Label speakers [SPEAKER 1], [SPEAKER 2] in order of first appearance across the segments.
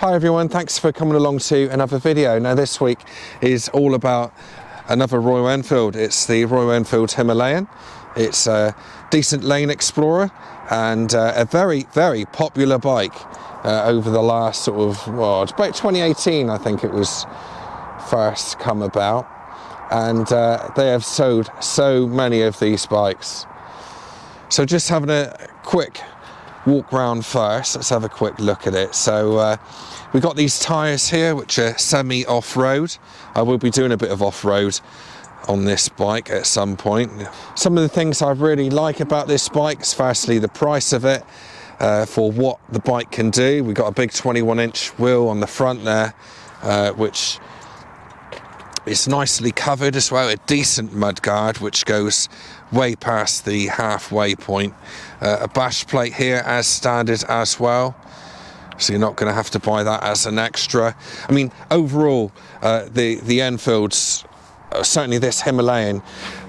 [SPEAKER 1] Hi everyone, thanks for coming along to another video. Now this week is all about another Royal Enfield. It's the Royal Enfield Himalayan. It's a decent lane explorer and a very, very popular bike over the last sort of, well, it's about 2018 I think it was first come about, and they have sold so many of these bikes. So just having a quick walk round first, let's have a quick look at it. So we've got these tyres here which are semi off-road. I will be doing a bit of off-road on this bike at some point. Some of the things I really like about this bike is firstly the price of it, for what the bike can do. We've got a big 21-inch wheel on the front there, which is nicely covered as well, a decent mudguard which goes way past the halfway point. A bash plate here as standard as well, so you're not going to have to buy that as an extra. I mean, overall, the Enfields, certainly this Himalayan,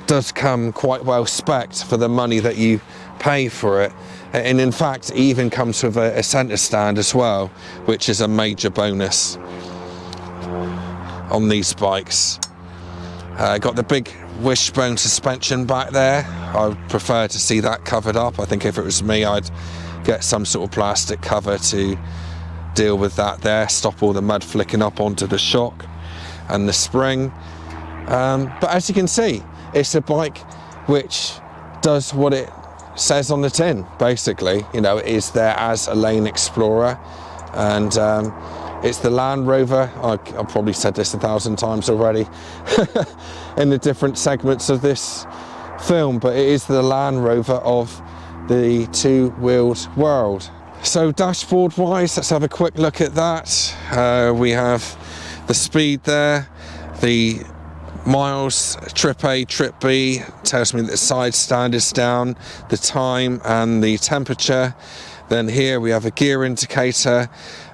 [SPEAKER 1] does come quite well spec'd for the money that you pay for it. And in fact, it even comes with a centre stand as well, which is a major bonus on these bikes. Got the big wishbone suspension back there. I would prefer to see that covered up. I think if it was me, I'd get some sort of plastic cover to deal with that there, stop all the mud flicking up onto the shock and the spring. But as you can see, it's a bike which does what it says on the tin, basically. You know, it is there as a lane explorer, and it's the Land Rover. I've probably said this 1,000 times already in the different segments of this film, but it is the Land Rover of the two-wheeled world. So dashboard wise, let's have a quick look at that. We have the speed there, the miles, trip A, trip B, tells me that the side stand is down, the time and the temperature. Then here we have a gear indicator,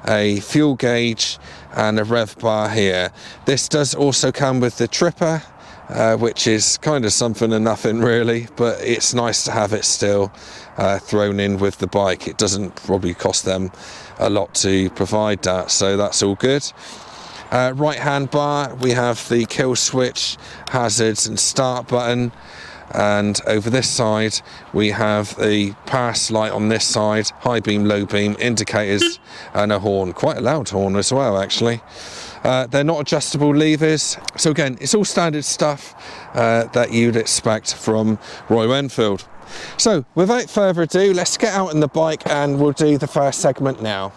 [SPEAKER 1] a fuel gauge and a rev bar here. This does also come with the tripper, which is kind of something and nothing really, but it's nice to have it still thrown in with the bike. It doesn't probably cost them a lot to provide that, so that's all good. Right hand bar, we have the kill switch, hazards and start button, and over this side we have the pass light on this side, high beam, low beam, indicators and a horn, quite a loud horn as well actually. They're not adjustable levers, so again it's all standard stuff that you'd expect from Royal Enfield. So without further ado, let's get out on the bike and we'll do the first segment now.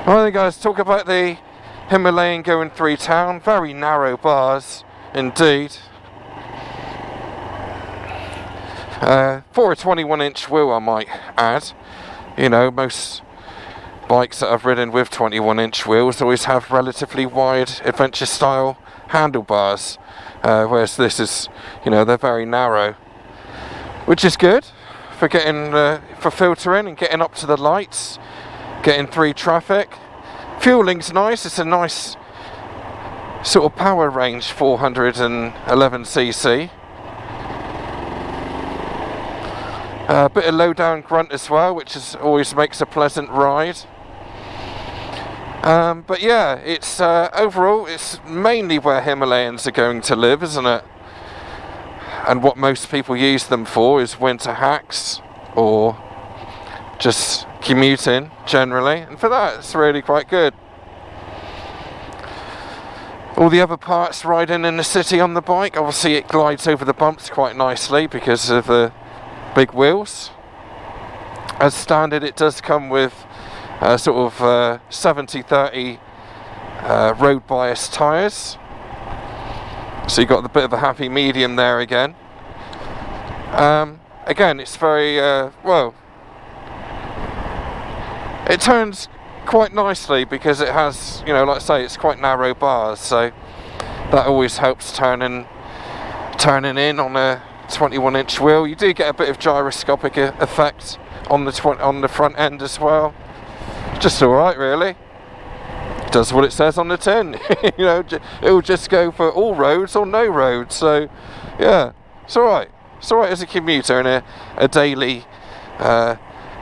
[SPEAKER 1] Alright guys, talk about the Himalayan going through town. Very narrow bars indeed. For a 21-inch wheel I might add. You know, most bikes that I've ridden with 21-inch wheels always have relatively wide adventure style handlebars, whereas this is, you know, they're very narrow, which is good for getting for filtering and getting up to the lights, getting through traffic. Fueling's nice, it's a nice sort of power range, 411cc. A bit of low down grunt as well, which always makes a pleasant ride. But yeah, it's overall it's mainly where Himalayans are going to live, isn't it? And what most people use them for is winter hacks or just commuting generally, and for that it's really quite good. All the other parts riding in the city on the bike, obviously it glides over the bumps quite nicely because of the big wheels. As standard it does come with sort of 70-30 road bias tyres, so you've got a bit of a happy medium there again. Again, it's very well, it turns quite nicely because it has, you know, like I say, it's quite narrow bars, so that always helps turning in on a 21-inch wheel. You do get a bit of gyroscopic effect on the front end as well. Just alright really. It does what it says on the tin. You know, it'll just go for all roads or no roads, so yeah, it's alright. It's alright as a commuter and a daily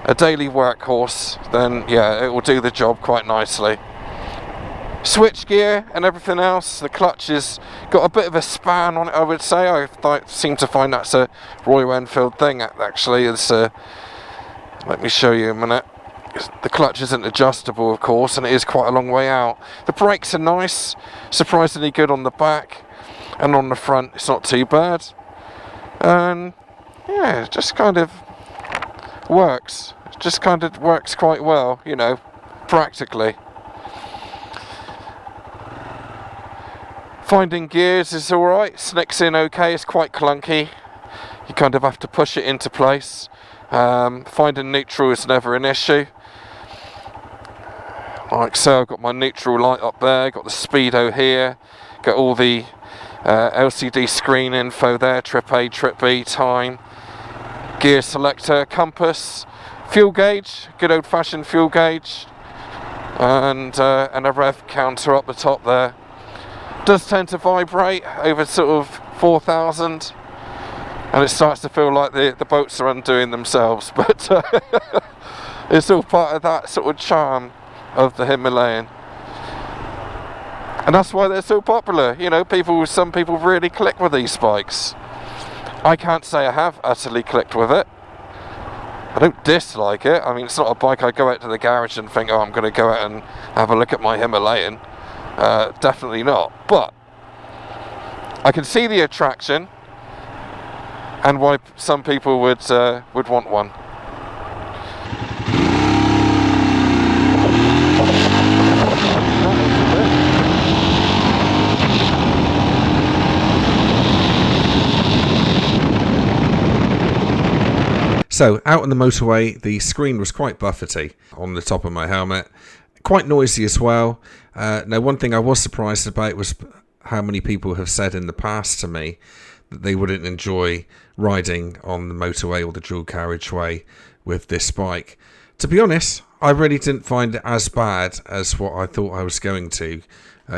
[SPEAKER 1] a daily workhorse, then yeah, it will do the job quite nicely. Switchgear and everything else, the clutch has got a bit of a span on it, I would say. I seem to find that's a Royal Enfield thing, actually. It's, let me show you a minute. The clutch isn't adjustable, of course, and it is quite a long way out. The brakes are nice, surprisingly good on the back, and on the front it's not too bad. And yeah, it just kind of works. It just kind of works quite well, you know, practically. Finding gears is alright, snicks in okay, it's quite clunky. You kind of have to push it into place. Finding neutral is never an issue. Like so, I've got my neutral light up there, got the speedo here, got all the LCD screen info there, trip A, trip B, time, gear selector, compass, fuel gauge, good old fashioned fuel gauge, and a rev counter up the top there. Does tend to vibrate over sort of 4,000, and it starts to feel like the boats are undoing themselves, but it's all part of that sort of charm of the Himalayan, and that's why they're so popular. You know, some people really click with these bikes. I can't say I have utterly clicked with it. I don't dislike it. I mean, it's not a bike I go out to the garage and think, oh, I'm going to go out and have a look at my Himalayan. Definitely not, but I can see the attraction and why some people would want one. So out on the motorway, the screen was quite buffety on the top of my helmet. Quite noisy as well. Now, one thing I was surprised about was how many people have said in the past to me that they wouldn't enjoy riding on the motorway or the dual carriageway with this bike. To be honest, I really didn't find it as bad as what I thought I was going to,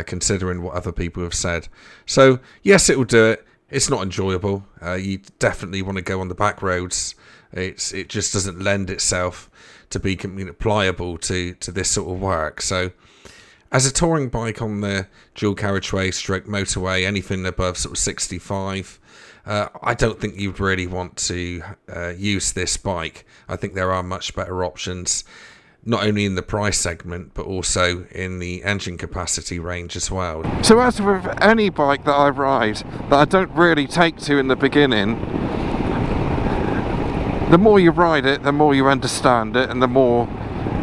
[SPEAKER 1] considering what other people have said. So, yes, it will do it. It's not enjoyable. You definitely want to go on the back roads. It just doesn't lend itself to be pliable to this sort of work. So as a touring bike on the dual carriageway stroke motorway, anything above sort of 65, I don't think you'd really want to use this bike. I think there are much better options, not only in the price segment but also in the engine capacity range as well. So as with any bike that I ride that I don't really take to in the beginning, the more you ride it, the more you understand it, and the more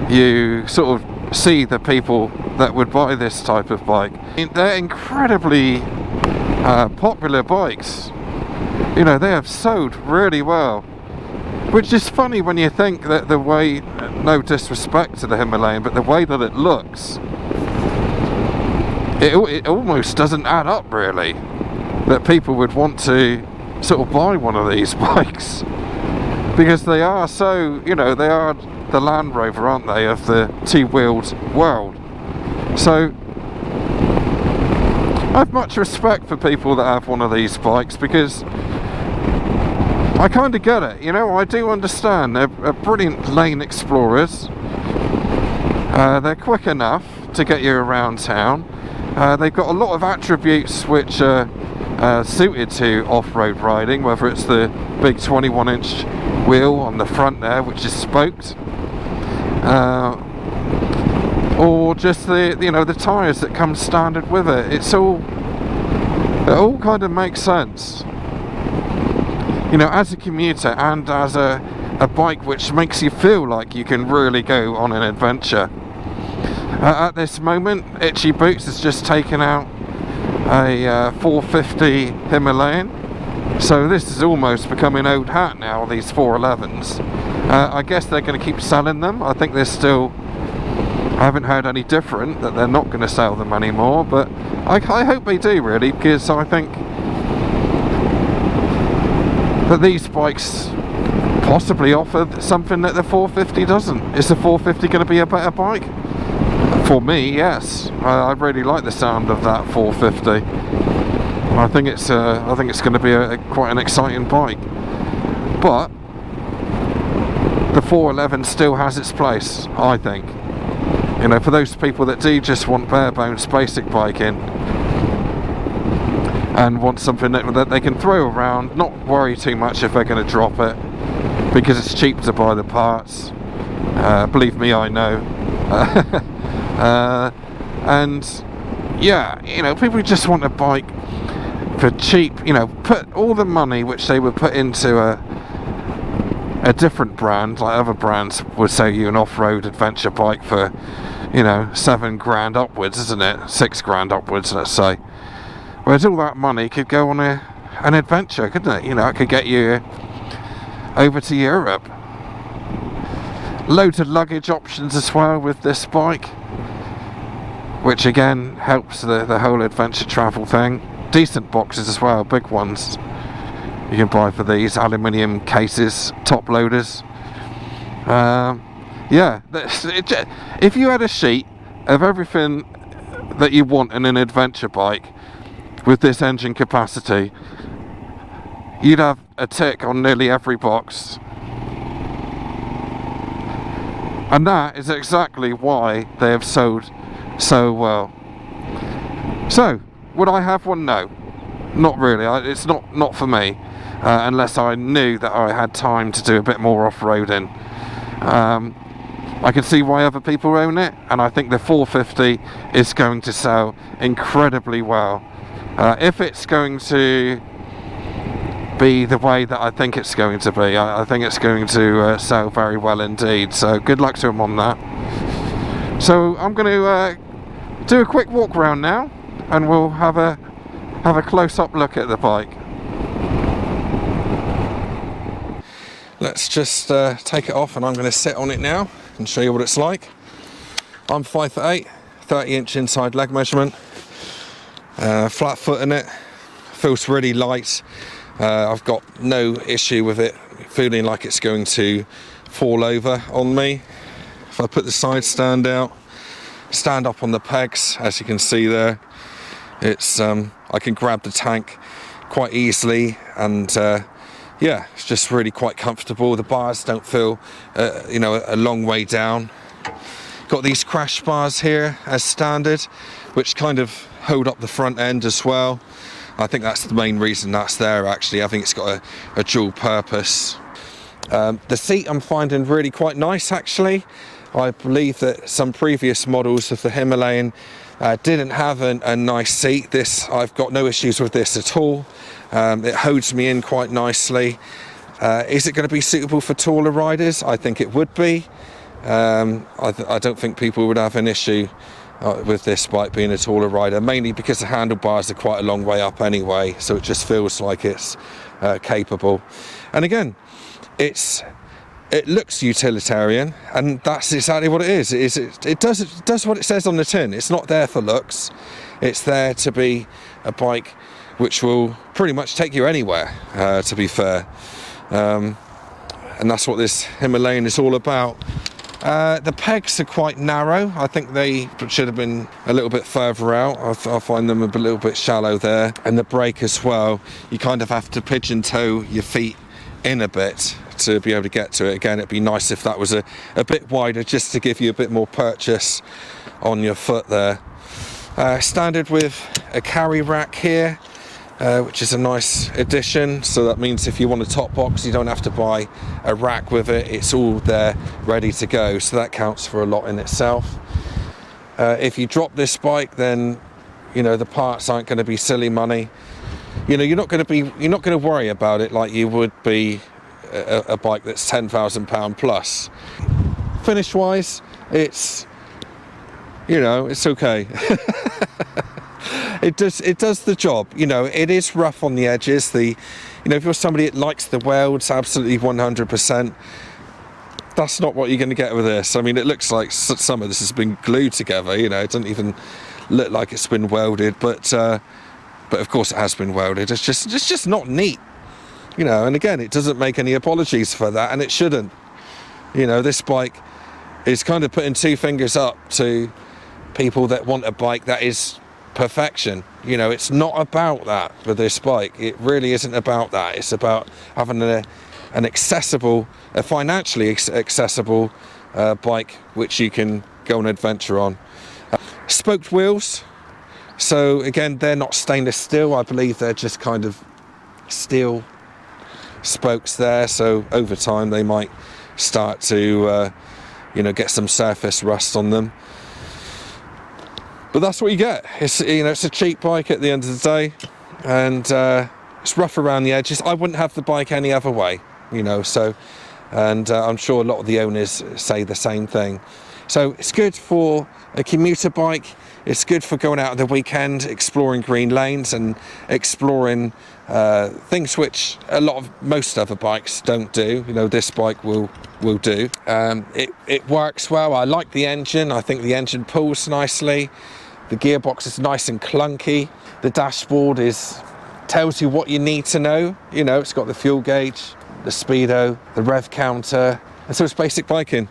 [SPEAKER 1] you sort of see the people that would buy this type of bike. They're incredibly popular bikes. You know, they have sold really well, which is funny when you think that the way, no disrespect to the Himalayan, but the way that it looks, it almost doesn't add up really, that people would want to sort of buy one of these bikes. Because they are so, you know, they are the Land Rover, aren't they, of the two-wheeled world. So I have much respect for people that have one of these bikes, because I kind of get it, you know, I do understand. They're brilliant lane explorers. They're quick enough to get you around town. They've got a lot of attributes which are suited to off-road riding, whether it's the big 21-inch wheel on the front there, which is spoked, or just the tyres that come standard with it. It all kind of makes sense, you know, as a commuter and as a bike which makes you feel like you can really go on an adventure. At this moment, Itchy Boots has just taken out a 450 Himalayan, so this is almost becoming old hat now, these 411s. I guess they're going to keep selling them. I think they're still, I haven't heard any different, that they're not going to sell them anymore, but I hope they do really, because I think that these bikes possibly offer something that the 450 doesn't. Is the 450 going to be a better bike? For me, yes. I really like the sound of that 450. I think it's going to be quite an exciting bike. But the 411 still has its place, I think. You know, for those people that do just want bare bones basic biking and want something that they can throw around, not worry too much if they're going to drop it, because it's cheap to buy the parts. Believe me, I know. And yeah, you know, people just want a bike for cheap, you know, put all the money which they would put into a different brand, like other brands would sell you an off-road adventure bike for, you know, £7,000 upwards, isn't it? £6,000 upwards, let's say. Whereas all that money could go on an adventure, couldn't it? You know, it could get you over to Europe. Loads of luggage options as well with this bike, which again helps the whole adventure travel thing. Decent boxes as well, big ones you can buy for these, aluminium cases, top loaders. Yeah, if you had a sheet of everything that you want in an adventure bike with this engine capacity, you'd have a tick on nearly every box. And that is exactly why they have sold so well. So, would I have one? No, not really. It's not for me, unless I knew that I had time to do a bit more off-roading. I can see why other people own it, and I think the 450 is going to sell incredibly well. If it's going to be the way that I think it's going to be, I think it's going to sell very well indeed. So good luck to them on that. So I'm going to do a quick walk around now, and we'll have a close-up look at the bike. Let's just take it off, and I'm going to sit on it now and show you what it's like. I'm 5'8", 30-inch inside leg measurement, flat foot in it, feels really light. I've got no issue with it feeling like it's going to fall over on me. If I put the side stand out, stand up on the pegs, as you can see there, it's I can grab the tank quite easily, and yeah, it's just really quite comfortable. The bars don't feel you know, a long way down. Got these crash bars here as standard, which kind of hold up the front end as well. I think that's the main reason that's there, actually. I think it's got a dual purpose. The seat I'm finding really quite nice, actually. I believe that some previous models of the Himalayan didn't have a nice seat. This, I've got no issues with this at all. It holds me in quite nicely. Is it going to be suitable for taller riders? I think it would be. I don't think people would have an issue with this bike being a taller rider, mainly because the handlebars are quite a long way up anyway, so it just feels like it's capable. And again, it looks utilitarian, and that's exactly what it is. It does what it says on the tin. It's not there for looks. It's there to be a bike which will pretty much take you anywhere, to be fair. And that's what this Himalayan is all about. The pegs are quite narrow. I think they should have been a little bit further out. I find them a little bit shallow there. And the brake as well, you kind of have to pigeon toe your feet in a bit to be able to get to it. Again, it'd be nice if that was a bit wider, just to give you a bit more purchase on your foot there. Standard with a carry rack here, which is a nice addition. So that means if you want a top box, you don't have to buy a rack with it. It's all there ready to go, so that counts for a lot in itself. If you drop this bike, then you know the parts aren't going to be silly money. You know, you're not going to worry about it like you would be a bike that's £10,000 plus. Finish wise, it's, you know, it's okay. It does the job. You know, it is rough on the edges. You know, if you're somebody that likes the Welds, absolutely 100%. That's not what you're going to get with this. I mean, it looks like some of this has been glued together. You know, it doesn't even look like it's been welded, but of course it has been welded. It's just not neat. You know, and again, it doesn't make any apologies for that, and it shouldn't. You know, this bike is kind of putting two fingers up to people that want a bike that is perfection. You know, it's not about that with this bike. It really isn't about that. It's about having a an accessible, a financially accessible bike which you can go on an adventure on. Spoked wheels, so again, they're not stainless steel. I believe they're just kind of steel spokes there, so over time they might start to get some surface rust on them, but that's what you get. It's it's a cheap bike at the end of the day, and it's rough around the edges. I wouldn't have the bike any other way, so, and I'm sure a lot of the owners say the same thing. So it's good for a commuter bike. It's good for going out on the weekend, exploring green lanes and exploring things which most other bikes don't do. This bike will do. It works well. I like the engine. I think the engine pulls nicely. The gearbox is nice and clunky. The dashboard tells you what you need to know. It's got the fuel gauge, the speedo, the rev counter, and so it's basic biking,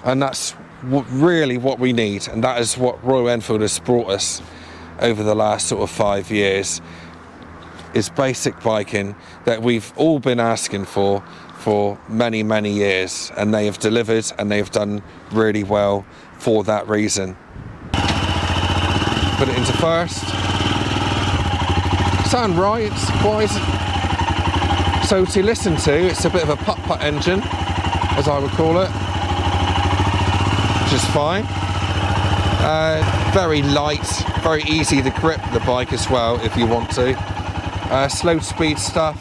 [SPEAKER 1] and that's really what we need, and that is what Royal Enfield has brought us over the last sort of 5 years, is basic biking that we've all been asking for many, many years, and they have delivered, and they have done really well for that reason. Put it into first. Sound right, it's quite, so to listen to, it's a bit of a putt-putt engine, as I would call it. Just fine. Very light, very easy to grip the bike as well if you want to. Slow speed stuff,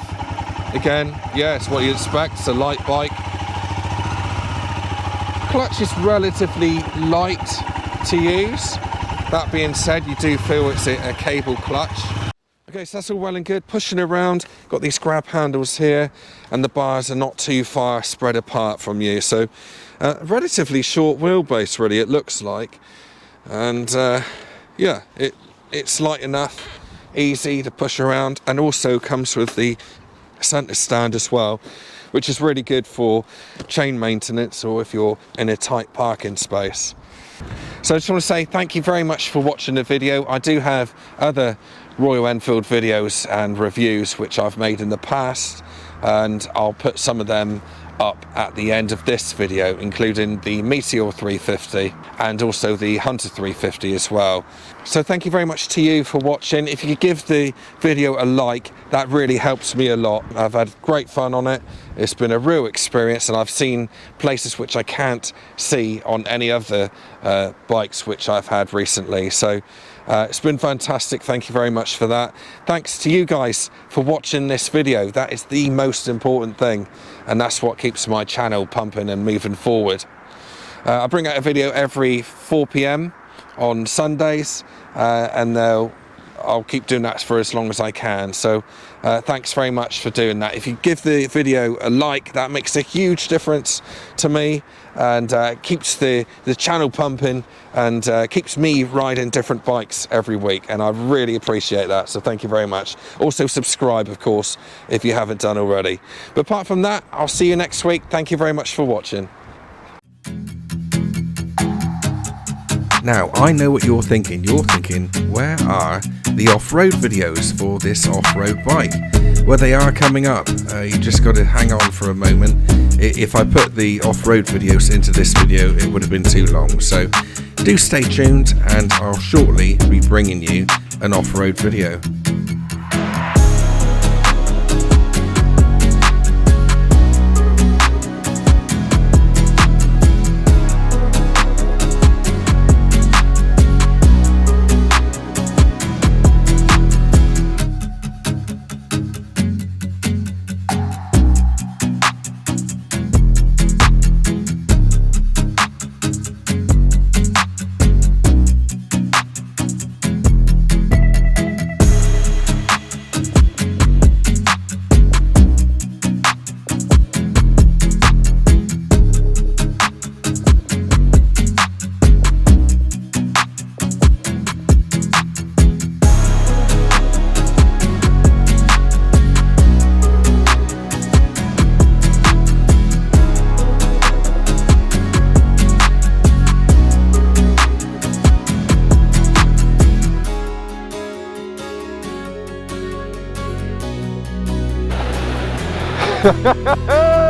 [SPEAKER 1] again, yeah, it's what you expect. It's a light bike. Clutch is relatively light to use. That being said, you do feel it's a cable clutch. Okay, so that's all well and good. Pushing around, got these grab handles here, and the bars are not too far spread apart from you, so relatively short wheelbase, really, it looks like. And yeah, it's light enough, easy to push around, and also comes with the centre stand as well, which is really good for chain maintenance or if you're in a tight parking space. So I just want to say thank you very much for watching the video. I do have other Royal Enfield videos and reviews which I've made in the past, and I'll put some of them up at the end of this video, including the Meteor 350 and also the Hunter 350 as well. So thank you very much to you for watching. If you could give the video a like, that really helps me a lot. I've had great fun on it. It's been a real experience, and I've seen places which I can't see on any other bikes which I've had recently. So it's been fantastic. Thank you very much for that. Thanks to you guys for watching this video. That is the most important thing, and that's what keeps my channel pumping and moving forward. I bring out a video every 4 p.m. on Sundays, and I'll keep doing that for as long as I can. So thanks very much for doing that. If you give the video a like, that makes a huge difference to me, and keeps the channel pumping, and keeps me riding different bikes every week, and I really appreciate that, so thank you very much. Also subscribe, of course, if you haven't done already. But apart from that, I'll see you next week. Thank you very much for watching. Now, I know what you're thinking. You're thinking, where are the off-road videos for this off-road bike? Well, they are coming up. You just got to hang on for a moment. If I put the off-road videos into this video, it would have been too long. So do stay tuned, and I'll shortly be bringing you an off-road video. Ha ha ha!